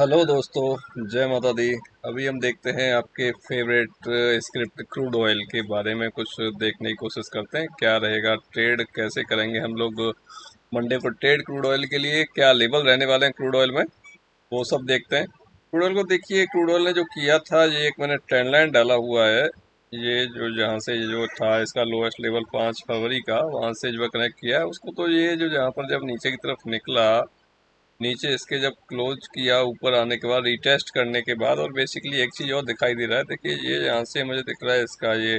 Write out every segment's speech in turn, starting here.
Hello दोस्तों, जय माता दी। अभी हम देखते हैं आपके फेवरेट स्क्रिप्ट क्रूड ऑयल के बारे में कुछ देखने की कोशिश करते हैं। क्या रहेगा, ट्रेड कैसे करेंगे हम लोग मंडे को ट्रेड क्रूड ऑयल के लिए, क्या लेवल रहने वाले हैं क्रूड ऑयल में, वो सब देखते हैं। क्रूड ऑयल को देखिए, क्रूड ऑयल ने जो किया था, ये एक मैंने ट्रेंड लाइन डाला हुआ है। ये जो जहाँ से ये जो था इसका लोएस्ट लेवल 5 फरवरी का, वहाँ से जो कनेक्ट किया है उसको, तो ये जो जहाँ पर जब नीचे की तरफ निकला, नीचे इसके जब क्लोज किया ऊपर आने के बाद, रिटेस्ट करने के बाद, और बेसिकली एक चीज़ और दिखाई दे रहा है। देखिए, ये यहाँ से मुझे दिख रहा है इसका ये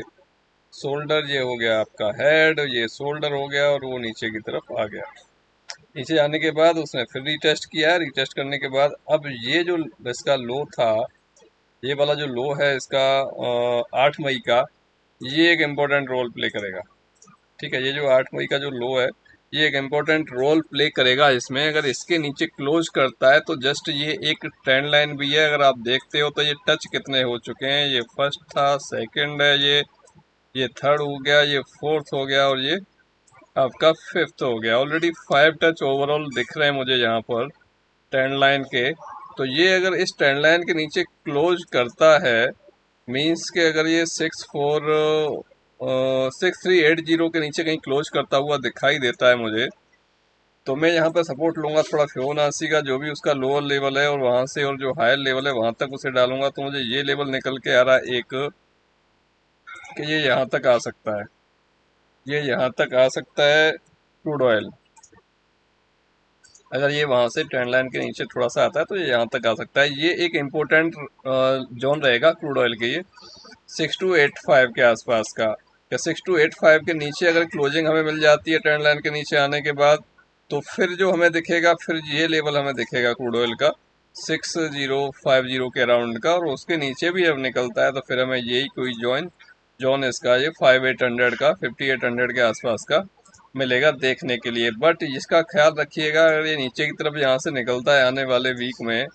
शोल्डर, ये हो गया आपका हेड, ये शोल्डर हो गया और वो नीचे की तरफ आ गया। नीचे आने के बाद उसने फिर रिटेस्ट किया, रिटेस्ट करने के बाद अब ये जो इसका लो था, ये वाला जो लो है इसका 8 मई का, ये एक इम्पोर्टेंट रोल प्ले करेगा। ठीक है, ये जो 8 मई का जो लो है, ये एक इम्पोर्टेंट रोल प्ले करेगा इसमें। अगर इसके नीचे क्लोज करता है तो जस्ट ये एक ट्रेंड लाइन भी है, अगर आप देखते हो तो ये टच कितने हो चुके हैं। ये फर्स्ट था, सेकंड है, ये थर्ड हो गया, ये फोर्थ हो गया, और ये आपका फिफ्थ हो गया। ऑलरेडी 5 टच ओवरऑल दिख रहे हैं मुझे यहाँ पर ट्रेंड लाइन के। तो ये अगर इस ट्रेंड लाइन के नीचे क्लोज करता है, मीन्स के अगर ये 6380 के नीचे कहीं क्लोज करता हुआ दिखाई देता है मुझे, तो मैं यहाँ पे सपोर्ट लूंगा थोड़ा फिबोनाची का, जो भी उसका लोअर लेवल है, और वहां से और जो हायर लेवल है वहां तक उसे डालूंगा। तो मुझे ये लेवल निकल के आ रहा है एक, कि ये यहाँ तक आ सकता है, ये यहाँ तक आ सकता है क्रूड ऑयल। अगर ये वहां से ट्रेंड लाइन के नीचे थोड़ा सा आता है तो ये यहाँ तक आ सकता है। ये एक इम्पोर्टेंट जोन रहेगा क्रूड ऑयल के, ये 6285 के आसपास का, या 6285 के नीचे अगर क्लोजिंग हमें मिल जाती है ट्रेंड लाइन के नीचे आने के बाद, तो फिर जो हमें दिखेगा, फिर ये लेवल हमें दिखेगा क्रूड ऑयल का 6050 के अराउंड का, और उसके नीचे भी अब निकलता है तो फिर हमें यही कोई जोन इसका ये 5800 का, 5800 के आसपास का मिलेगा देखने के लिए। बट इसका ख्याल रखिएगा, अगर ये नीचे की तरफ यहाँ से निकलता है आने वाले वीक में,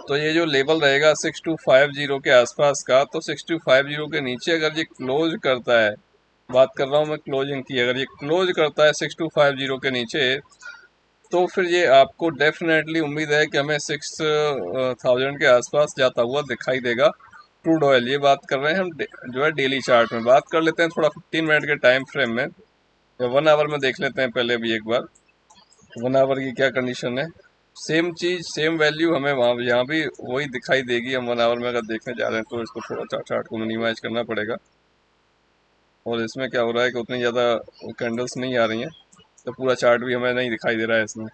तो ये जो लेवल रहेगा 6250 के आसपास का, तो 6250 के नीचे अगर ये क्लोज करता है, बात कर रहा हूँ मैं क्लोजिंग की, अगर ये क्लोज करता है 6250 के नीचे, तो फिर ये आपको डेफिनेटली उम्मीद है कि हमें 6000 के आसपास जाता हुआ दिखाई देगा क्रूड ऑयल। ये बात कर रहे हैं हम जो है डेली चार्ट में। बात कर लेते हैं थोड़ा 15 मिनट के टाइम फ्रेम में, या 1 आवर में देख लेते हैं पहले भी एक बार 1 आवर की क्या कंडीशन है। सेम चीज, सेम वैल्यू हमें वहाँ यहाँ भी वही दिखाई देगी। हम 1 आवर में अगर देखने जा रहे हैं तो इसको थोड़ा चार्ट को मिनिमाइज करना पड़ेगा, और इसमें क्या हो रहा है कि उतनी ज़्यादा कैंडल्स नहीं आ रही हैं, तो पूरा चार्ट भी हमें नहीं दिखाई दे रहा है इसमें।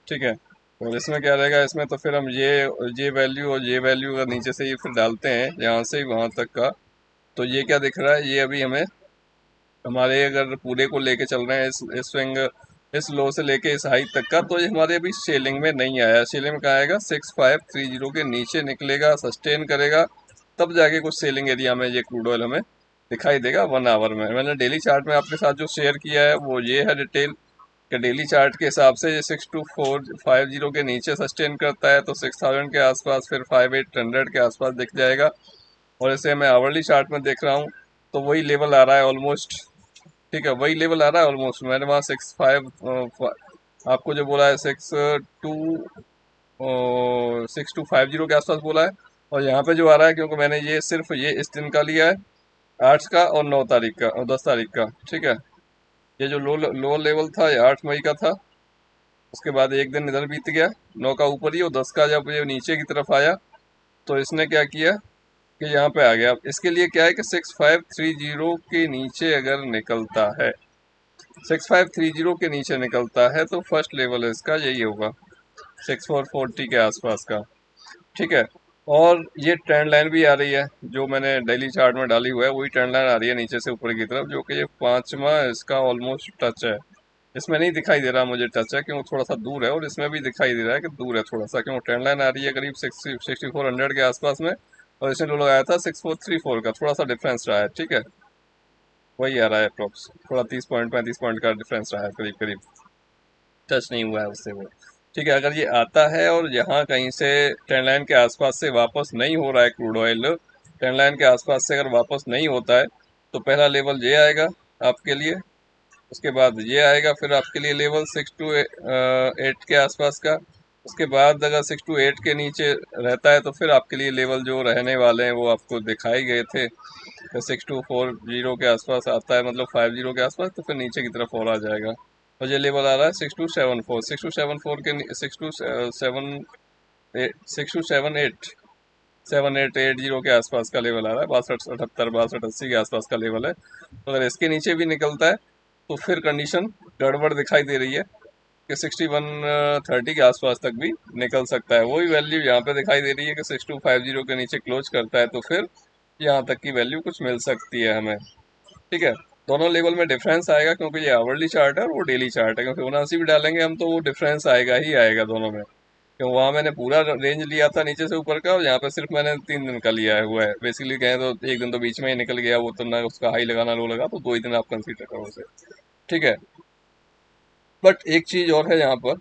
ठीक है, और इसमें क्या रहेगा, इसमें तो फिर हम ये वैल्यू और ये वैल्यू अगर नीचे से ये फिर डालते हैं यहाँ से वहाँ तक का, तो ये क्या दिख रहा है, ये अभी हमें हमारे अगर पूरे को लेके चल रहे हैं इस स्विंग, इस लो से लेके इस हाई तक का, तो ये हमारे अभी सेलिंग में नहीं आया। सेलिंग में कहाँ आएगा, 6530 के नीचे निकलेगा, सस्टेन करेगा, तब जाके कुछ सेलिंग एरिया में ये क्रूड ऑयल हमें दिखाई देगा 1 आवर में। मैंने डेली चार्ट में आपके साथ जो शेयर किया है वो ये है डिटेल, कि डेली चार्ट के हिसाब से ये 6450 के नीचे सस्टेन करता है तो 6000 के आसपास, फिर 5800 के आसपास दिख जाएगा। और इसे मैं आवरली चार्ट में देख रहा हूँ, तो वही लेवल आ रहा है ऑलमोस्ट। ठीक है, वही लेवल आ रहा है ऑलमोस्ट। मैंने वहाँ आपको जो बोला है 6250 के आसपास बोला है, और यहाँ पे जो आ रहा है, क्योंकि मैंने ये सिर्फ ये इस दिन का लिया है, 8 का और 9 तारीख का और 10 तारीख का। ठीक है, ये जो लो लेवल था ये 8 मई का था, उसके बाद एक दिन इधर बीत गया 9 का ऊपर ही, और 10 का जब ये नीचे की तरफ आया तो इसने क्या किया कि यहाँ पे आ गया। अब इसके लिए क्या है कि 6530 के नीचे अगर निकलता है, 6530 के नीचे निकलता है, तो फर्स्ट लेवल इसका यही होगा 6440 के आसपास का। ठीक है, और ये ट्रेंड लाइन भी आ रही है जो मैंने डेली चार्ट में डाली हुआ है, वही ट्रेंड लाइन आ रही है नीचे से ऊपर की तरफ, जो कि ये 5वां इसका ऑलमोस्ट टच है। इसमें नहीं दिखाई दे रहा मुझे टच है, क्यों थोड़ा सा दूर है, और इसमें भी दिखाई दे रहा है कि दूर है थोड़ा सा, क्यों ट्रेंड लाइन आ रही है करीब 6400 के आसपास में, और इसने जो लगाया था 6434 का, थोड़ा सा डिफरेंस रहा है। ठीक है, वही आ रहा है अप्रोक्स, थोड़ा 30 पॉइंट 35 पॉइंट का डिफरेंस रहा है करीब करीब, टच नहीं हुआ है उससे वो। ठीक है, अगर ये आता है और यहाँ कहीं से ट्रेंड लाइन के आसपास से वापस नहीं हो रहा है क्रूड ऑयल, ट्रेंड लाइन के आसपास से अगर वापस नहीं होता है, तो पहला लेवल ये आएगा आपके लिए, उसके बाद ये आएगा फिर आपके लिए लेवल 6 to 8 के आसपास का, उसके बाद अगर 6 to 8 के नीचे रहता है तो फिर आपके लिए लेवल जो रहने वाले हैं वो आपको दिखाए गए थे। तो 6240 के आसपास आता है, मतलब 50 के आसपास, तो फिर नीचे की तरफ और आ जाएगा। और ये लेवल आ रहा है 6274 के 7880 के आसपास का लेवल आ रहा है, 62 78 62 82 के आसपास का लेवल है। तो अगर इसके नीचे भी निकलता है तो फिर कंडीशन गड़बड़ दिखाई दे रही है कि 6130 के आसपास तक भी निकल सकता है। वही वैल्यू यहाँ पे दिखाई दे रही है कि 6250 के नीचे क्लोज करता है तो फिर यहाँ तक की वैल्यू कुछ मिल सकती है हमें। ठीक है, दोनों लेवल में डिफरेंस आएगा क्योंकि ये आवरली चार्ट है और वो डेली चार्ट है। क्योंकि फिबोनाची भी डालेंगे हम तो वो डिफरेंस आएगा ही आएगा दोनों में। क्यों, वहाँ मैंने पूरा रेंज लिया था नीचे से ऊपर का, और यहाँ पे सिर्फ मैंने 3 दिन का लिया हुआ है। बेसिकली कहें तो एक दिन तो बीच में ही निकल गया, वो तो ना उसका हाई लगा ना लो लगा, तो 2 ही दिन आप कंसीडर करो उसे। ठीक है, बट एक चीज और है यहाँ पर,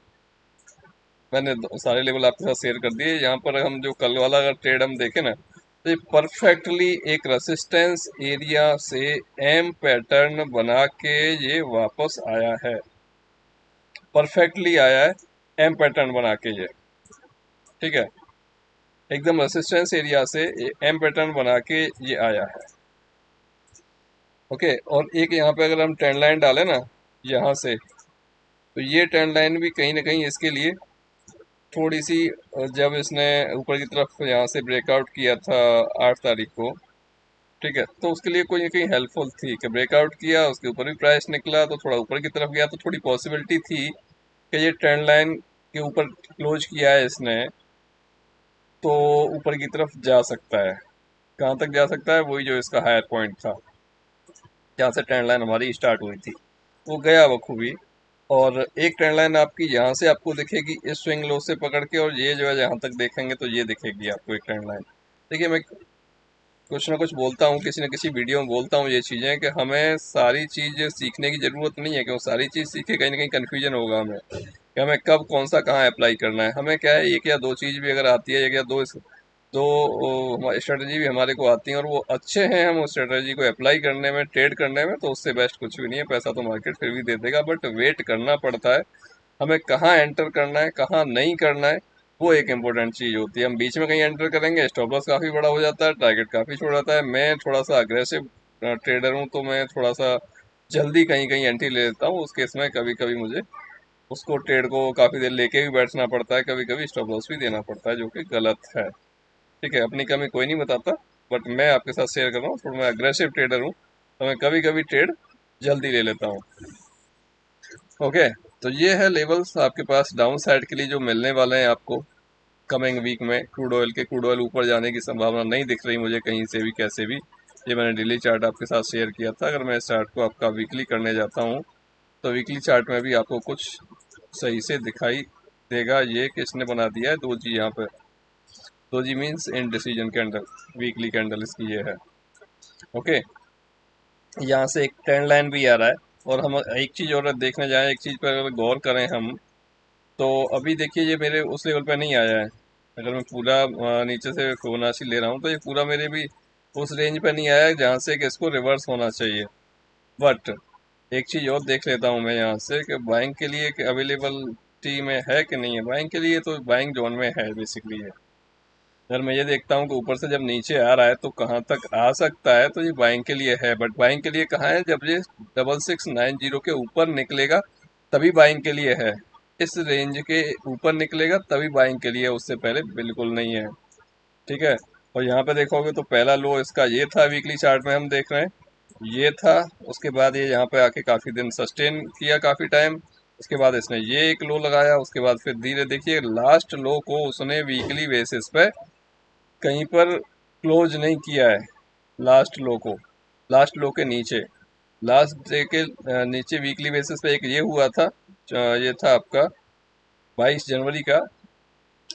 मैंने सारे लेवल आपके साथ शेयर कर दिए। यहाँ पर हम जो कल वाला अगर ट्रेड हम देखें ना, तो ये परफेक्टली एक रेसिस्टेंस एरिया से एम पैटर्न बना के ये वापस आया है। परफेक्टली आया है एम पैटर्न बना के ये। ठीक है, एकदम रेसिस्टेंस एरिया से एम पैटर्न बना के ये आया है। ओके, और एक यहाँ पे अगर हम ट्रेंड लाइन डालें ना यहाँ से, तो ये ट्रेंड लाइन भी कहीं ना कहीं इसके लिए थोड़ी सी, जब इसने ऊपर की तरफ यहाँ से ब्रेकआउट किया था 8 तारीख को, ठीक है, तो उसके लिए कोई ना कहीं हेल्पफुल थी कि ब्रेकआउट किया, उसके ऊपर भी प्राइस निकला तो थोड़ा ऊपर की तरफ गया, तो थोड़ी पॉसिबिलिटी थी कि ये ट्रेंड लाइन के ऊपर क्लोज किया है इसने तो ऊपर की तरफ जा सकता है। कहाँ तक जा सकता है? वही जो इसका हायर पॉइंट था जहाँ से ट्रेंड लाइन हमारी स्टार्ट हुई थी, वो गया बखूबी। और एक ट्रेंड लाइन आपकी यहाँ से आपको दिखेगी इस स्विंग लो से पकड़ के, और ये जो है यहाँ तक देखेंगे तो ये दिखेगी आपको एक ट्रेंड लाइन। देखिए, मैं कुछ ना कुछ बोलता हूँ, किसी न किसी वीडियो में बोलता हूँ ये चीज़ें, कि हमें सारी चीज़ सीखने की ज़रूरत नहीं है, क्यों सारी चीज़ सीखे कहीं ना कहीं कन्फ्यूजन होगा हमें कि हमें कब कौन सा कहाँ अप्लाई करना है। हमें क्या है, एक या दो चीज़ भी अगर आती है, एक या दो स्ट्रेटजी भी हमारे को आती हैं और वो अच्छे हैं, हम उस स्ट्रेटजी को अप्लाई करने में, ट्रेड करने में, तो उससे बेस्ट कुछ भी नहीं है। पैसा तो मार्केट फिर भी दे देगा, बट वेट करना पड़ता है। हमें कहाँ एंटर करना है, कहाँ नहीं करना है, वो एक इम्पोर्टेंट चीज़ होती है। हम बीच में कहीं एंटर करेंगे, स्टॉप लॉस काफ़ी बड़ा हो जाता है, टारगेट काफ़ी छोटा जाता है। मैं थोड़ा सा अग्रेसिव ट्रेडर हूँ, तो मैं थोड़ा सा जल्दी कहीं कहीं एंट्री ले लेता हूँ। उस केस में कभी कभी मुझे उसको ट्रेड को काफ़ी देर लेके भी बैठना पड़ता है, कभी कभी स्टॉप लॉस भी देना पड़ता है, जो कि गलत है। ठीक है, अपनी कमी कोई नहीं बताता, बट मैं आपके साथ शेयर कर रहा हूँ, थोड़ा मैं अग्रेसिव ट्रेडर हूँ, तो मैं कभी कभी ट्रेड जल्दी ले लेता हूँ। ओके, तो ये है लेवल्स आपके पास डाउन साइड के लिए जो मिलने वाले हैं आपको कमिंग वीक में। क्रूड ऑयल ऊपर जाने की संभावना नहीं दिख रही मुझे कहीं से भी, कैसे भी। ये मैंने डेली चार्ट आपके साथ शेयर किया था। अगर मैं इस चार्ट को आपका वीकली करने जाता हूँ तो वीकली चार्ट में भी आपको कुछ सही से दिखाई देगा। ये किसने बना दिया है? दोजी। यहाँ पे doji means in decision candle, weekly candle इसकी ये है। ओके, यहाँ से एक ट्रेंड लाइन भी आ रहा है। और हम एक चीज़ और देखने जाएं, एक चीज़ पर अगर गौर करें हम, तो अभी देखिए ये मेरे उस लेवल पे नहीं आया है। अगर मैं पूरा नीचे से फिबोनाची ले रहा हूँ तो ये पूरा मेरे भी उस रेंज पे नहीं आया है जहाँ से कि इसको रिवर्स होना चाहिए। बट एक चीज़ और देख लेता हूँ मैं यहाँ से कि बाइंग के लिए अवेलेबलिटी में है कि नहीं है। बाइंग के लिए तो बाइंग जोन में है बेसिकली है। अगर मैं ये देखता हूँ कि ऊपर से जब नीचे आ रहा है तो कहाँ तक आ सकता है, तो ये बाइंग के लिए है। बट बाइंग के लिए कहाँ है? जब ये 6690 के ऊपर निकलेगा तभी बाइंग के लिए है। इस रेंज के ऊपर निकलेगा तभी बाइंग के लिए, उससे पहले बिल्कुल नहीं है। ठीक है, और यहाँ पे देखोगे तो पहला लो इसका ये था, वीकली चार्ट में हम देख रहे हैं ये था। उसके बाद ये यहाँ पे आके काफ़ी दिन सस्टेन किया, काफ़ी टाइम। उसके बाद इसने ये एक लो लगाया, उसके बाद फिर धीरे, देखिए लास्ट लो को उसने वीकली बेसिस पे कहीं पर क्लोज नहीं किया है। लास्ट लो को, लास्ट लो के नीचे, लास्ट डे के नीचे वीकली बेसिस पे एक ये हुआ था, ये था आपका 22 जनवरी का।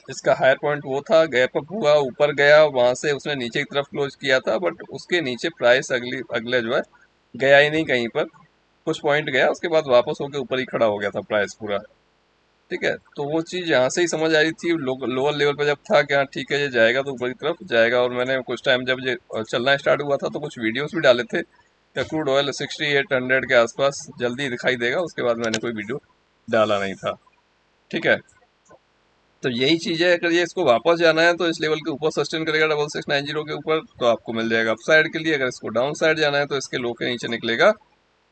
इसका हायर पॉइंट वो था, गैप अप हुआ, ऊपर गया, वहां से उसने नीचे की तरफ क्लोज किया था, बट उसके नीचे प्राइस अगले जो है गया ही नहीं कहीं पर। कुछ पॉइंट गया, उसके बाद वापस होकर ऊपर ही खड़ा हो गया था प्राइस पूरा। ठीक है, तो वो चीज़ यहाँ से ही समझ आ रही थी लोअर लेवल पे जब था कि हाँ ठीक है ये जाएगा तो ऊपर की तरफ जाएगा। और मैंने कुछ टाइम जब ये चलना स्टार्ट हुआ था तो कुछ वीडियोस भी डाले थे कि क्रूड ऑयल 6800 के आसपास जल्दी दिखाई देगा। उसके बाद मैंने कोई वीडियो डाला नहीं था। ठीक है, तो यही चीज़ है, अगर ये इसको वापस जाना है तो इस लेवल के ऊपर सस्टेन करेगा 6690 के ऊपर, तो आपको मिल जाएगा अपसाइड के लिए। अगर इसको डाउन साइड जाना है तो इसके लो के नीचे निकलेगा,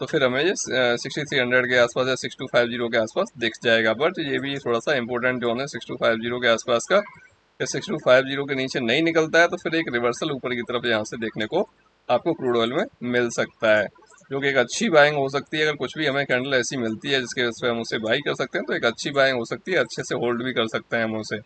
तो फिर हमें ये 6300 के आसपास या 6250 के आसपास दिख जाएगा। बट ये भी थोड़ा सा इंपॉर्टेंट जोन है 6250 के आसपास का। 6250 के नीचे नहीं निकलता है तो फिर एक रिवर्सल ऊपर की तरफ यहाँ से देखने को आपको क्रूड ऑयल में मिल सकता है, जो कि एक अच्छी बाइंग हो सकती है। अगर कुछ भी हमें कैंडल ऐसी मिलती है जिसके वजह से हम उसे बाई कर सकते हैं तो एक अच्छी बाइंग हो सकती है, अच्छे से होल्ड भी कर सकते हैं हम उसे।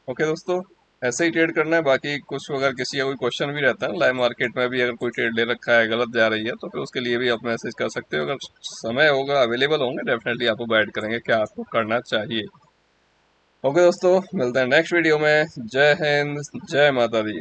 ओके दोस्तों, ऐसे ही ट्रेड करना है। बाकी कुछ अगर किसी का कोई क्वेश्चन भी रहता है लाइव मार्केट में भी, अगर कोई ट्रेड ले रखा है गलत जा रही है तो फिर उसके लिए भी आप मैसेज कर सकते हो। अगर समय होगा, अवेलेबल होंगे, डेफिनेटली आपको गाइड करेंगे क्या आपको करना चाहिए। ओके दोस्तों, मिलते हैं नेक्स्ट वीडियो में। जय हिंद, जय माता दी।